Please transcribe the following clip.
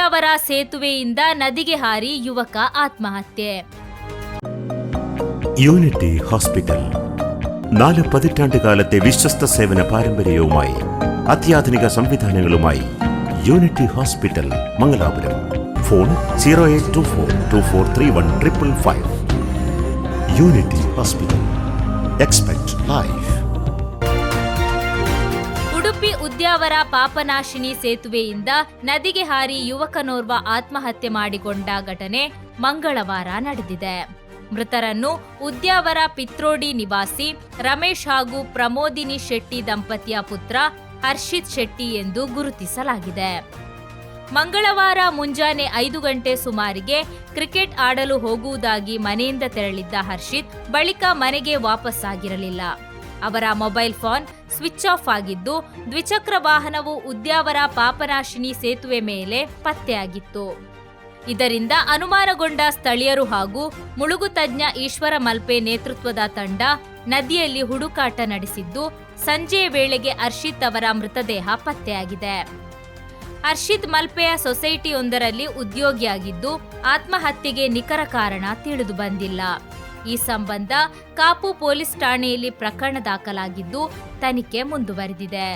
ಉದ್ಯಾವರ ಸೇತುವೆಯಿಂದ ನದಿಗೆ ಹಾರಿ ಯುವಕ ಆತ್ಮಹತ್ಯೆ. യൂണിറ്റി ഹോസ്പിറ്റൽ 4 പതിറ്റാണ്ടുകാലത്തെ വിശ്വസ്ത സേവന പാരമ്പര്യവുമായി അത്യാധുനിക സംവിധാനങ്ങളുമായി Unity hospital Mangalapuram. Phone 0824243155. Unity hospital. Expect life. Udupi Udyavara Papanashini ಸೇತುವೆಯಿಂದ ನದಿಗೆ ಹಾರಿ ಯುವಕನೋರ್ವ ಆತ್ಮಹತ್ಯೆ ಮಾಡಿಕೊಂಡ ಘಟನೆ ಮಂಗಳವಾರ ನಡೆದಿದೆ. ಮೃತರನ್ನು ಉದ್ಯಾವರ ಪಿತ್ರೋಡಿ ನಿವಾಸಿ ರಮೇಶ್ ಹಾಗೂ ಪ್ರಮೋದಿನಿ ಶೆಟ್ಟಿ ದಂಪತಿಯ ಪುತ್ರ ಹರ್ಷಿತ್ ಶೆಟ್ಟಿ ಎಂದು ಗುರುತಿಸಲಾಗಿದೆ. ಮಂಗಳವಾರ ಮುಂಜಾನೆ 5 ಗಂಟೆ ಸುಮಾರಿಗೆ ಕ್ರಿಕೆಟ್ ಆಡಲು ಹೋಗುವುದಾಗಿ ಮನೆಯಿಂದ ತೆರಳಿದ್ದ ಹರ್ಷಿತ್ ಬಳಿಕ ಮನೆಗೆ ವಾಪಸ್ಸಾಗಿರಲಿಲ್ಲ. ಅವರ ಮೊಬೈಲ್ ಫೋನ್ ಸ್ವಿಚ್ ಆಫ್ ಆಗಿದ್ದು, ದ್ವಿಚಕ್ರ ವಾಹನವು ಉದ್ಯಾವರ ಪಾಪನಾಶಿನಿ ಸೇತುವೆ ಮೇಲೆ ಪತ್ತೆಯಾಗಿತ್ತು. ಇದರಿಂದ ಅನುಮಾನಗೊಂಡ ಸ್ಥಳೀಯರು ಹಾಗೂ ಮುಳುಗು ತಜ್ಞ ಈಶ್ವರ ಮಲ್ಪೆ ನೇತೃತ್ವದ ತಂಡ ನದಿಯಲ್ಲಿ ಹುಡುಕಾಟ ನಡೆಸಿದ್ದು, ಸಂಜೆಯ ವೇಳೆಗೆ ಹರ್ಷಿತ್ ಅವರ ಮೃತದೇಹ ಪತ್ತೆಯಾಗಿದೆ. ಹರ್ಷಿತ್ ಮಲ್ಪೆಯ ಸೊಸೈಟಿಯೊಂದರಲ್ಲಿ ಉದ್ಯೋಗಿಯಾಗಿದ್ದು, ಆತ್ಮಹತ್ಯೆಗೆ ನಿಖರ ಕಾರಣ ತಿಳಿದು ಬಂದಿಲ್ಲ. ಈ ಸಂಬಂಧ ಕಾಪು ಪೊಲೀಸ್ ಠಾಣೆಯಲ್ಲಿ ಪ್ರಕರಣ ದಾಖಲಾಗಿದ್ದು, ತನಿಖೆ ಮುಂದುವರೆದಿದೆ.